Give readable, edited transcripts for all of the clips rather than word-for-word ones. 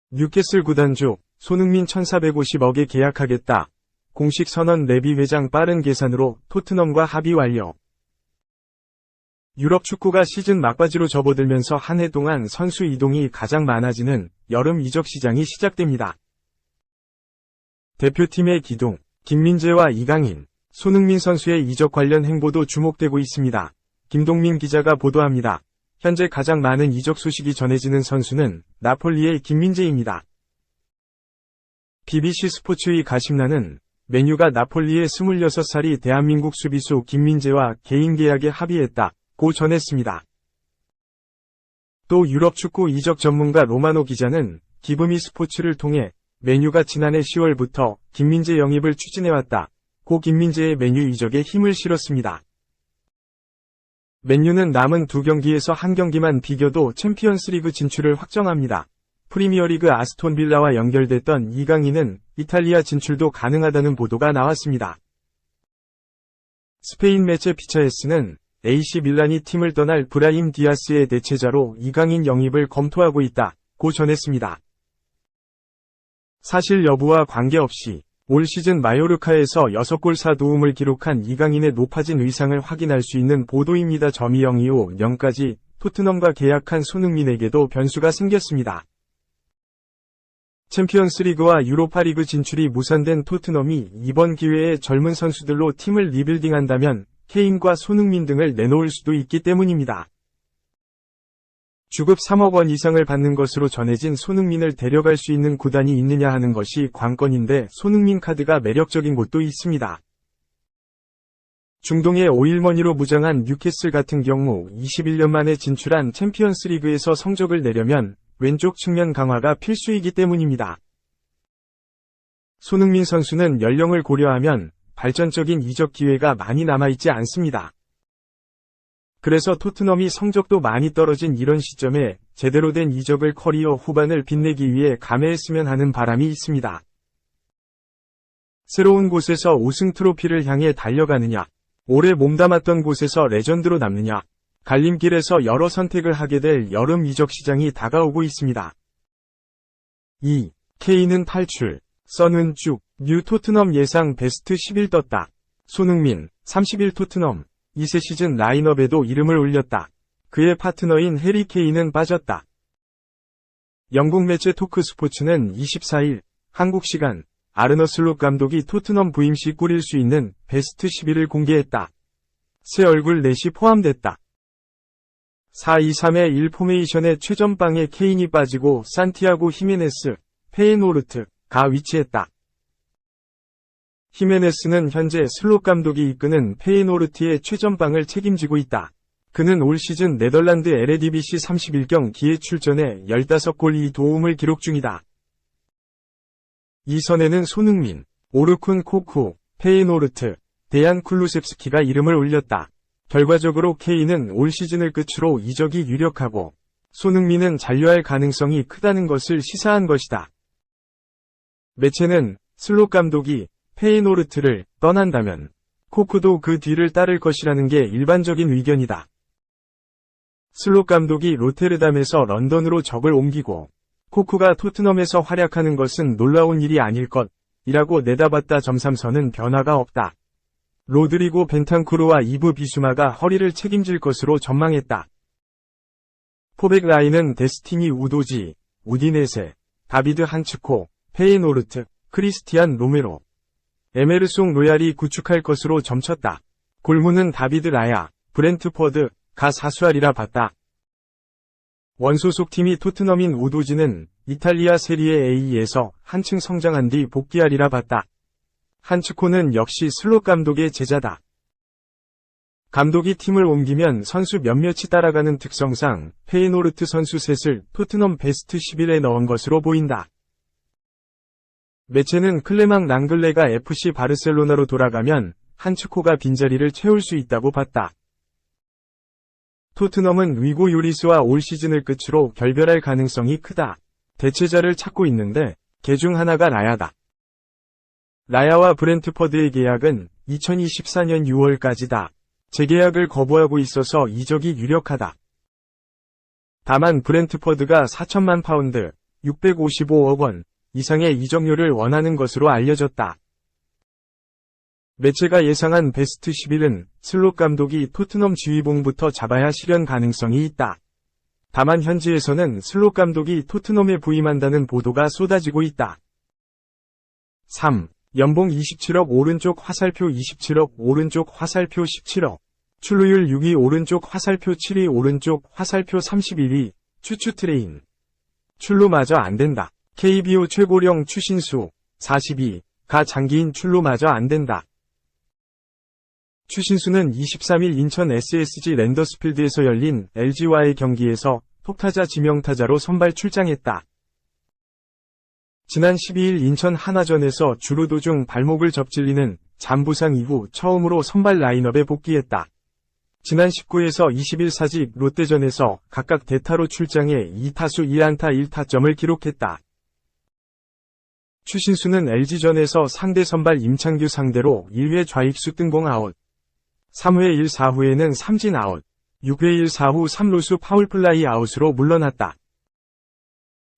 뉴캐슬 구단주 손흥민 1,450억에 계약하겠다. 공식 선언. 레비 회장 빠른 계산으로 토트넘과 합의 완료. 유럽 축구가 시즌 막바지로 접어들면서 한 해 동안 선수 이동이 가장 많아지는 여름 이적 시장이 시작됩니다. 대표팀의 기둥, 김민재와 이강인, 손흥민 선수의 이적 관련 행보도 주목되고 있습니다. 김동민 기자가 보도합니다. 현재 가장 많은 이적 소식이 전해지는 선수는 나폴리의 김민재입니다. BBC 스포츠의 가심란은 맨유가 나폴리의 26살이 대한민국 수비수 김민재와 개인 계약에 합의했다고 전했습니다. 또 유럽 축구 이적 전문가 로마노 기자는 기브미 스포츠를 통해 맨유가 지난해 10월부터 김민재 영입을 추진해왔다고 김민재의 맨유 이적에 힘을 실었습니다. 맨유는 남은 2경기에서 한 경기만 비겨도 챔피언스리그 진출을 확정합니다. 프리미어리그 아스톤 빌라와 연결됐던 이강인은 이탈리아 진출도 가능하다는 보도가 나왔습니다. 스페인 매체 피차에스는 AC 밀란이 팀을 떠날 브라힘 디아스의 대체자로 이강인 영입을 검토하고 있다고 전했습니다. 사실 여부와 관계없이 올 시즌 마요르카에서 6골 4도움을 기록한 이강인의 높아진 의상을 확인할 수 있는 보도입니다. 2025년까지 토트넘과 계약한 손흥민에게도 변수가 생겼습니다. 챔피언스리그와 유로파리그 진출이 무산된 토트넘이 이번 기회에 젊은 선수들로 팀을 리빌딩한다면 케인과 손흥민 등을 내놓을 수도 있기 때문입니다. 주급 3억 원 이상을 받는 것으로 전해진 손흥민을 데려갈 수 있는 구단이 있느냐 하는 것이 관건인데 손흥민 카드가 매력적인 곳도 있습니다. 중동의 오일머니로 무장한 뉴캐슬 같은 경우 21년 만에 진출한 챔피언스리그에서 성적을 내려면 왼쪽 측면 강화가 필수이기 때문입니다. 손흥민 선수는 연령을 고려하면 발전적인 이적 기회가 많이 남아있지 않습니다. 그래서 토트넘이 성적도 많이 떨어진 이런 시점에 제대로 된 이적을 커리어 후반을 빛내기 위해 감행했으면 하는 바람이 있습니다. 새로운 곳에서 우승 트로피를 향해 달려가느냐, 오래 몸담았던 곳에서 레전드로 남느냐, 갈림길에서 여러 선택을 하게 될 여름 이적 시장이 다가오고 있습니다. 2. 케인은 탈출, 선은 쭉, 뉴 토트넘 예상 베스트 10일 떴다. 손흥민, 30일 토트넘. 2세 시즌 라인업에도 이름을 올렸다. 그의 파트너인 해리 케인은 빠졌다. 영국 매체 토크 스포츠는 24일 한국 시간 아르너 슬롯 감독이 토트넘 부임 시 꾸릴 수 있는 베스트 11을 공개했다. 새 얼굴 넷이 포함됐다. 4-2-3의 1포메이션의 최전방에 케인이 빠지고 산티아고 히메네스, 페예노르트가 위치했다. 히메네스는 현재 슬롯 감독이 이끄는 페예노르트의 최전방을 책임지고 있다. 그는 올 시즌 네덜란드 에레디비시 31경기에 출전해 15골 2도움을 기록 중이다. 이 선에는 손흥민, 오르쿤 코쿠, 페예노르트, 데얀 쿨루셉스키가 이름을 올렸다. 결과적으로 케인은 올 시즌을 끝으로 이적이 유력하고 손흥민은 잔류할 가능성이 크다는 것을 시사한 것이다. 매체는 슬롯 감독이 페예노르트를 떠난다면 코쿠도 그 뒤를 따를 것이라는 게 일반적인 의견이다. 슬롯 감독이 로테르담에서 런던으로 적을 옮기고 코쿠가 토트넘에서 활약하는 것은 놀라운 일이 아닐 것이라고 내다봤다. 3선은 변화가 없다. 로드리고 벤탄쿠르와 이브 비수마가 허리를 책임질 것으로 전망했다. 포백 라인은 데스티니 우도지, 우디네세, 다비드 한츠코, 페예노르트, 크리스티안 로메로, 에메르송 로얄이 구축할 것으로 점쳤다. 골문은 다비드 라야, 브렌트퍼드가 사수하리라 봤다. 원소속 팀이 토트넘인 우도지는 이탈리아 세리에 A에서 한층 성장한 뒤 복귀하리라 봤다. 한츠코는 역시 슬롯 감독의 제자다. 감독이 팀을 옮기면 선수 몇몇이 따라가는 특성상 페예노르트 선수 셋을 토트넘 베스트 11에 넣은 것으로 보인다. 매체는 클레망 랑글레가 FC 바르셀로나로 돌아가면 한츠코가 빈자리를 채울 수 있다고 봤다. 토트넘은 위고 요리스와 올 시즌을 끝으로 결별할 가능성이 크다. 대체자를 찾고 있는데 개 중 하나가 라야다. 라야와 브렌트퍼드의 계약은 2024년 6월까지다. 재계약을 거부하고 있어서 이적이 유력하다. 다만 브렌트퍼드가 4천만 파운드, 655억 원 이상의 이적료를 원하는 것으로 알려졌다. 매체가 예상한 베스트 11은 슬롯 감독이 토트넘 지휘봉부터 잡아야 실현 가능성이 있다. 다만 현지에서는 슬롯 감독이 토트넘에 부임한다는 보도가 쏟아지고 있다. 3. 연봉 27억 오른쪽 화살표 27억 오른쪽 화살표 17억 출루율 6위 오른쪽 화살표 7위 오른쪽 화살표 31위 추추 트레인 출루마저 안된다. KBO 최고령 추신수 42가 장기인 출루마저 안된다. 추신수는 23일 인천 SSG 랜더스필드에서 열린 LG와의 경기에서 톱타자 지명타자로 선발 출장했다. 지난 12일 인천 한화전에서 주루 도중 발목을 접질리는 잔부상 이후 처음으로 선발 라인업에 복귀했다. 지난 19에서 20일 사직 롯데전에서 각각 대타로 출장해 2타수 1안타 1타점을 기록했다. 추신수는 LG전에서 상대 선발 임창규 상대로 1회 좌익수 뜬공 아웃, 3회 1, 4후에는 삼진 아웃, 6회 1, 4후 3루수 파울플라이 아웃으로 물러났다.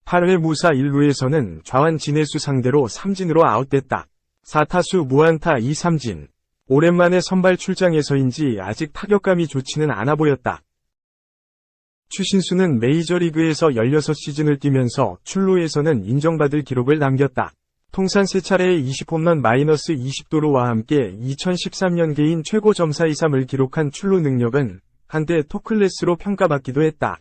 8회 무사 1루에서는 좌완 진해수 상대로 삼진으로 아웃됐다. 4타수 무안타 2삼진. 오랜만에 선발 출장에서인지 아직 타격감이 좋지는 않아 보였다. 추신수는 메이저리그에서 16시즌을 뛰면서 출루에서는 인정받을 기록을 남겼다. 통산 3차례의 20홈런 마이너스 20도루와 함께 2013년 개인 최고 점사 2-3을 기록한 출루 능력은 한때 톱클래스로 평가받기도 했다.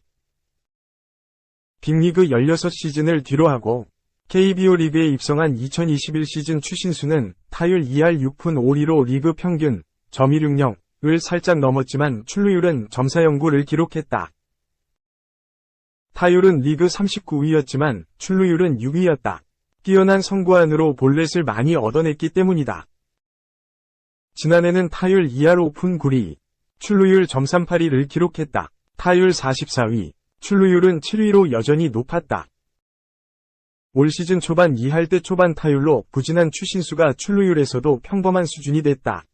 빅리그 16시즌을 뒤로하고 KBO 리그에 입성한 2021 시즌 추신수는 타율 2할 6푼 5리로 리그 평균 .260을 살짝 넘었지만 출루율은 점사 0구를 기록했다. 타율은 리그 39위였지만 출루율은 6위였다. 뛰어난 선구안으로 볼넷을 많이 얻어냈기 때문이다. 지난해는 타율 2할 5푼 9리, 출루율 .382를 기록했다. 타율 44위, 출루율은 7위로 여전히 높았다. 올 시즌 초반 2할대 초반 타율로 부진한 추신수가 출루율에서도 평범한 수준이 됐다.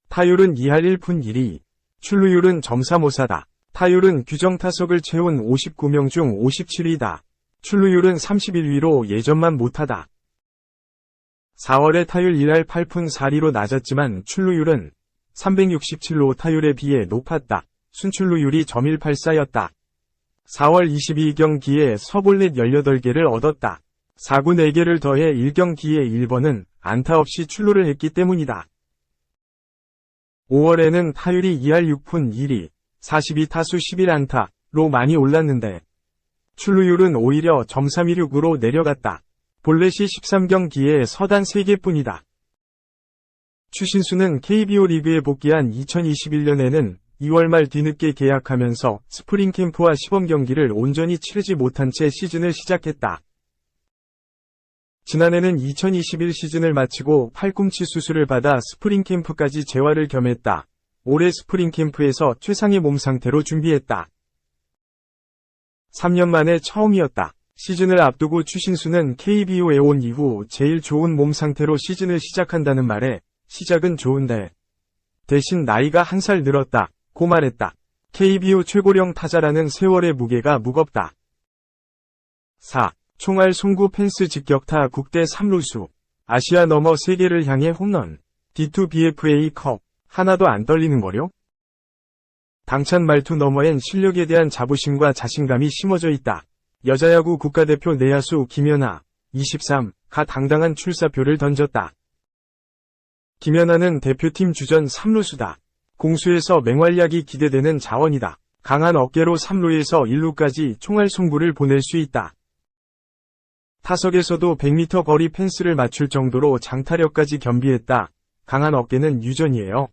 타율은 2할 1푼 1리, 출루율은 .354다. 타율은 규정 타석을 채운 59명 중 57위다. 출루율은 31위로 예전만 못하다. 4월에 타율 1할 8푼 4리로 낮았지만 출루율은 367로 타율에 비해 높았다. 순출루율이 .184였다. 4월 22경기에 서볼넷 18개를 얻었다. 4구 4개를 더해 1경기에 1번은 안타 없이 출루를 했기 때문이다. 5월에는 타율이 2할 6푼 1리, 42타수 11안타로 많이 올랐는데 출루율은 오히려 .316으로 내려갔다. 볼넷이 13경기에 서단 3개뿐이다. 추신수는 KBO 리그에 복귀한 2021년에는 2월 말 뒤늦게 계약하면서 스프링 캠프와 시범 경기를 온전히 치르지 못한 채 시즌을 시작했다. 지난해는 2021 시즌을 마치고 팔꿈치 수술을 받아 스프링 캠프까지 재활을 겸했다. 올해 스프링 캠프에서 최상의 몸 상태로 준비했다. 3년 만에 처음이었다. 시즌을 앞두고 추신수는 KBO에 온 이후 제일 좋은 몸 상태로 시즌을 시작한다는 말에 시작은 좋은데 대신 나이가 한 살 늘었다 고 말했다. KBO 최고령 타자라는 세월의 무게가 무겁다. 4. 총알 송구 펜스 직격타 국대 3루수 아시아 너머 세계를 향해 홈런 D2BFA 컵 하나도 안 떨리는 거려? 당찬 말투 너머엔 실력에 대한 자부심과 자신감이 심어져 있다. 여자야구 국가대표 내야수 김연아 23가 당당한 출사표를 던졌다. 김연아는 대표팀 주전 3루수다. 공수에서 맹활약이 기대되는 자원이다. 강한 어깨로 3루에서 1루까지 총알 송구를 보낼 수 있다. 타석에서도 100m 거리 펜스를 맞출 정도로 장타력까지 겸비했다. 강한 어깨는 유전이에요.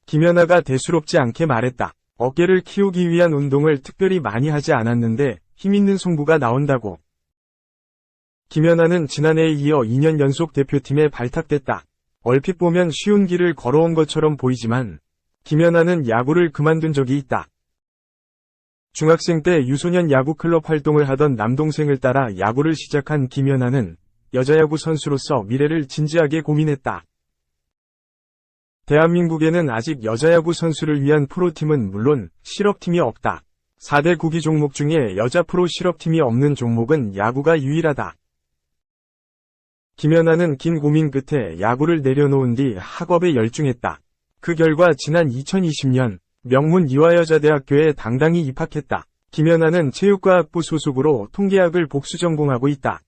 김연아가 대수롭지 않게 말했다. 어깨를 키우기 위한 운동을 특별히 많이 하지 않았는데 힘있는 송구가 나온다고. 김연아는 지난해에 이어 2년 연속 대표팀에 발탁됐다. 얼핏 보면 쉬운 길을 걸어온 것처럼 보이지만 김연아는 야구를 그만둔 적이 있다. 중학생 때 유소년 야구클럽 활동을 하던 남동생을 따라 야구를 시작한 김연아는 여자야구 선수로서 미래를 진지하게 고민했다. 대한민국에는 아직 여자야구 선수를 위한 프로팀은 물론 실업팀이 없다. 4대 구기 종목 중에 여자 프로 실업팀이 없는 종목은 야구가 유일하다. 김연아는 긴 고민 끝에 야구를 내려놓은 뒤 학업에 열중했다. 그 결과 지난 2020년 명문 이화여자대학교에 당당히 입학했다. 김연아는 체육과학부 소속으로 통계학을 복수 전공하고 있다.